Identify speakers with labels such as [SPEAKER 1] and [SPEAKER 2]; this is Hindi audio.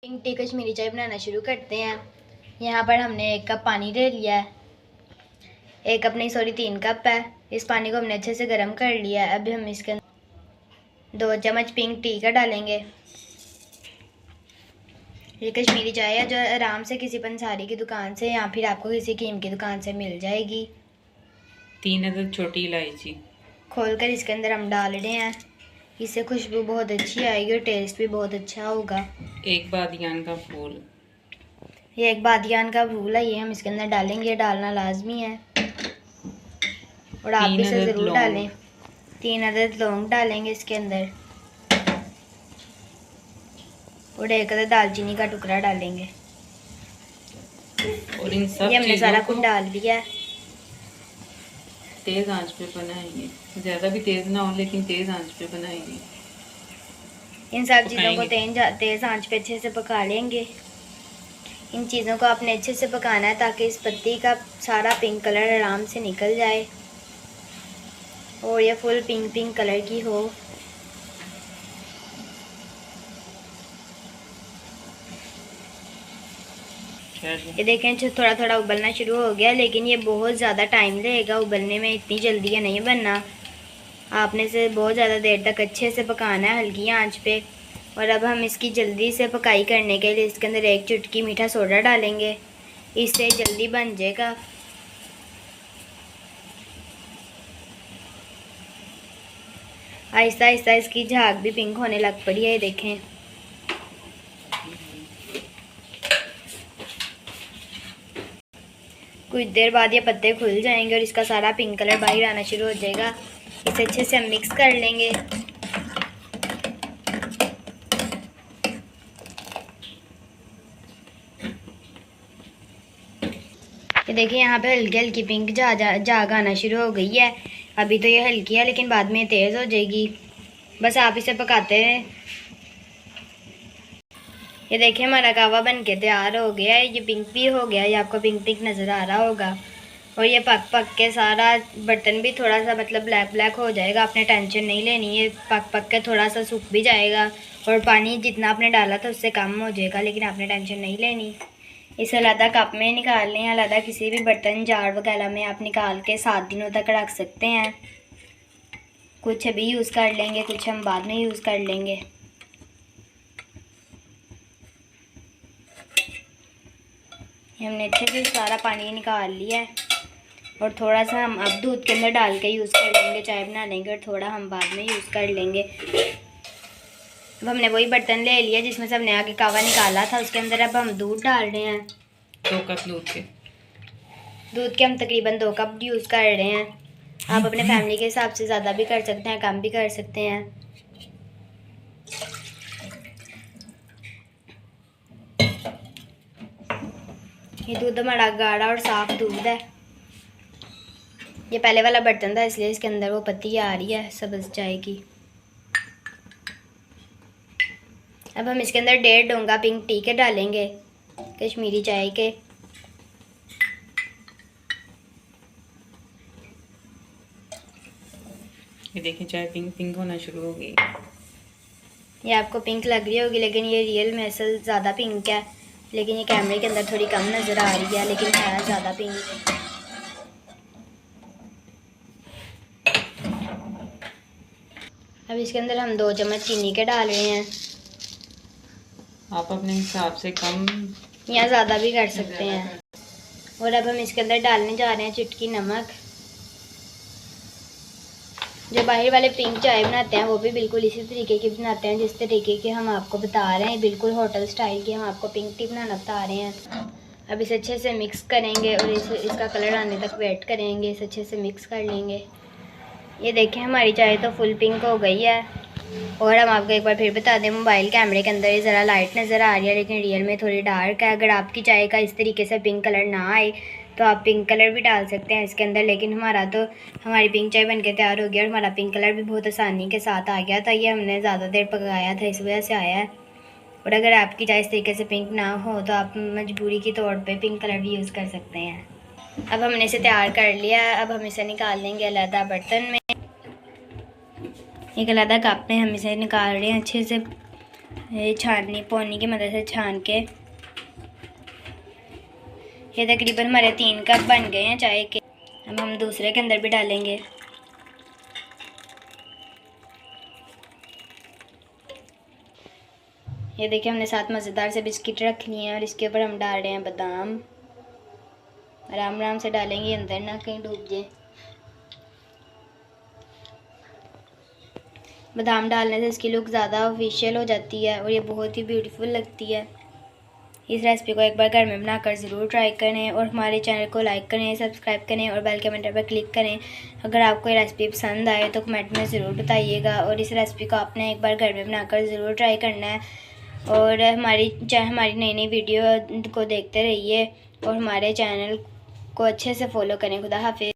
[SPEAKER 1] पिंक टी कश्मीरी चाय बनाना शुरू करते हैं। यहाँ पर हमने 1 कप पानी ले लिया है। 3 कप है। इस पानी को हमने अच्छे से गर्म कर लिया है। अभी हम इसके अंदर 2 चम्मच पिंक टी का डालेंगे। ये कश्मीरी चाय है जो आराम से किसी पंसारी की दुकान से या फिर आपको किसी कीम की दुकान से मिल जाएगी।
[SPEAKER 2] 3 अदद छोटी इलायची
[SPEAKER 1] खोलकर इसके अंदर हम डाल रहे हैं। इससे खुशबू बहुत अच्छी आएगी और टेस्ट भी बहुत अच्छा होगा।
[SPEAKER 2] 1 बादियान का फूल,
[SPEAKER 1] ये 1 बादियान का फूल है, ये हम इसके अंदर डालेंगे। डालना लाजमी है और आप भी इसे ज़रूर डालें। 3 अदद लौंग डालेंगे इसके अंदर और 1 अदद दालचीनी का टुकड़ा डालेंगे।
[SPEAKER 2] और इन सब
[SPEAKER 1] ये हमने सारा कुछ डाल दिया है।
[SPEAKER 2] तेज़ आंच पे बनाएंगे, ज़्यादा भी तेज़ ना हो लेकिन तेज़ आंच पे बनाएंगे।
[SPEAKER 1] इन सब चीज़ों को तेज़ आंच पे अच्छे से पका लेंगे। इन चीज़ों को आपने अच्छे से पकाना है ताकि इस पत्ती का सारा पिंक कलर आराम से निकल जाए और ये फुल पिंक कलर की हो। ये देखें थोड़ा थोड़ा उबलना शुरू हो गया, लेकिन ये बहुत ज़्यादा टाइम लगेगा उबलने में। इतनी जल्दी ये नहीं बनना। आपने इसे बहुत ज़्यादा देर तक अच्छे से पकाना है हल्की आंच पे। और अब हम इसकी जल्दी से पकाई करने के लिए इसके अंदर 1 चुटकी मीठा सोडा डालेंगे। इससे जल्दी बन जाएगा। आहिस्ता आहिस्ता इसकी झाग भी पिंक होने लग पड़ी है, देखें। कुछ देर बाद ये पत्ते खुल जाएंगे और इसका सारा पिंक कलर बाहर आना शुरू हो जाएगा। इसे अच्छे से हम मिक्स कर लेंगे। ये देखिए यहाँ पे हल्की हल्की पिंक झाग आना शुरू हो गई है। अभी तो ये हल्की है लेकिन बाद में तेज़ हो जाएगी। बस आप इसे पकाते रहें। ये देखिए हमारा कहवा बन के तैयार हो गया है। ये पिंक भी हो गया, ये आपको पिंक नज़र आ रहा होगा। और ये पक के सारा बर्तन भी थोड़ा सा मतलब ब्लैक हो जाएगा। आपने टेंशन नहीं लेनी, ये पक के थोड़ा सा सूख भी जाएगा और पानी जितना आपने डाला था उससे कम हो जाएगा, लेकिन आपने टेंशन नहीं लेनी। इसे अलग कप में निकाल लें, अलग किसी भी बर्तन जार वगैरह में आप निकाल के 7 दिनों तक रख सकते हैं। कुछ अभी यूज़ कर लेंगे, कुछ हम बाद में यूज़ कर लेंगे। हमने अच्छे से सारा पानी निकाल लिया है और थोड़ा सा हम अब दूध के अंदर डाल के यूज़ कर लेंगे चाय बना लेंगे और थोड़ा हम बाद में यूज़ कर लेंगे। अब हमने वही बर्तन ले लिया जिसमें से हमने आगे कहवा निकाला था, उसके अंदर अब हम दूध डाल रहे हैं।
[SPEAKER 2] 2 कप दूध
[SPEAKER 1] के हम तकरीबन 2 कप यूज़ कर रहे हैं। आप अपने फैमिली के हिसाब से ज़्यादा भी कर सकते हैं, कम भी कर सकते हैं। ये दूध हमारा गाढ़ा और साफ़ दूध है। ये पहले वाला बर्तन था इसलिए इसके अंदर वो पत्ती आ रही है सब्ज़ चाय की। अब हम इसके अंदर 1.5 डोंगा पिंक टी के डालेंगे, कश्मीरी चाय के।
[SPEAKER 2] ये देखिए चाय पिंक होना शुरू हो गई।
[SPEAKER 1] ये आपको पिंक लग रही होगी लेकिन ये रियल में असल ज़्यादा पिंक है, लेकिन ये कैमरे के अंदर थोड़ी कम नज़र आ रही है, लेकिन है ज़्यादा पिंक। अब इसके अंदर हम 2 चम्मच चीनी के डाल रहे हैं।
[SPEAKER 2] आप अपने हिसाब से कम
[SPEAKER 1] या ज़्यादा भी कर सकते हैं। और अब हम इसके अंदर डालने जा रहे हैं चुटकी नमक। जो बाहर वाले पिंक चाय बनाते हैं वो भी बिल्कुल इसी तरीके की बनाते हैं जिस तरीके की हम आपको बता रहे हैं। बिल्कुल होटल स्टाइल की हम आपको पिंक टी बनाना बता रहे हैं। अब इसे अच्छे से मिक्स करेंगे और इसका कलर आने तक वेट करेंगे। इसे अच्छे से मिक्स कर लेंगे। ये देखें हमारी चाय तो फुल पिंक हो गई है। और हम आपको एक बार फिर बता दें, मोबाइल कैमरे के अंदर ये ज़रा लाइट नज़र आ रही है लेकिन रियल में थोड़ी डार्क है। अगर आपकी चाय का इस तरीके से पिंक कलर ना आए तो आप पिंक कलर भी डाल सकते हैं इसके अंदर। लेकिन हमारी पिंक चाय बनके तैयार हो गया और हमारा पिंक कलर भी बहुत आसानी के साथ आ गया था। ये हमने ज़्यादा देर पकाया था, इस वजह से आया है। और अगर आपकी चाय इस तरीके से पिंक ना हो तो आप मजबूरी के तौर पर पिंक कलर भी यूज़ कर सकते हैं। अब हमने इसे तैयार कर लिया। अब हम इसे निकाल लेंगे अलग बर्तन में। एक अलग कप में हम इसे निकाल रहे हैं अच्छे से। ये छाननी पोनी की मदद से छान के ये तकरीबन हमारे 3 कप बन गए हैं चाय के। अब हम दूसरे के अंदर भी डालेंगे। ये देखिए हमने 7 मज़ेदार से बिस्किट रख लिए हैं और इसके ऊपर हम डाल रहे हैं बादाम। आराम आराम से डालेंगे, अंदर ना कहीं डूब जाए। बादाम डालने से इसकी लुक ज़्यादा ऑफिशियल हो जाती है और ये बहुत ही ब्यूटीफुल लगती है। इस रेसिपी को एक बार घर में बनाकर ज़रूर ट्राई करें और हमारे चैनल को लाइक करें, सब्सक्राइब करें और बेल के बटन पर क्लिक करें। अगर आपको ये रेसिपी पसंद आए तो कमेंट में ज़रूर बताइएगा और इस रेसिपी को आपने एक बार घर में बनाकर ज़रूर ट्राई करना है। और हमारी नई नई वीडियो को देखते रहिए और हमारे चैनल को अच्छे से फॉलो करें। खुदा हाफिज़।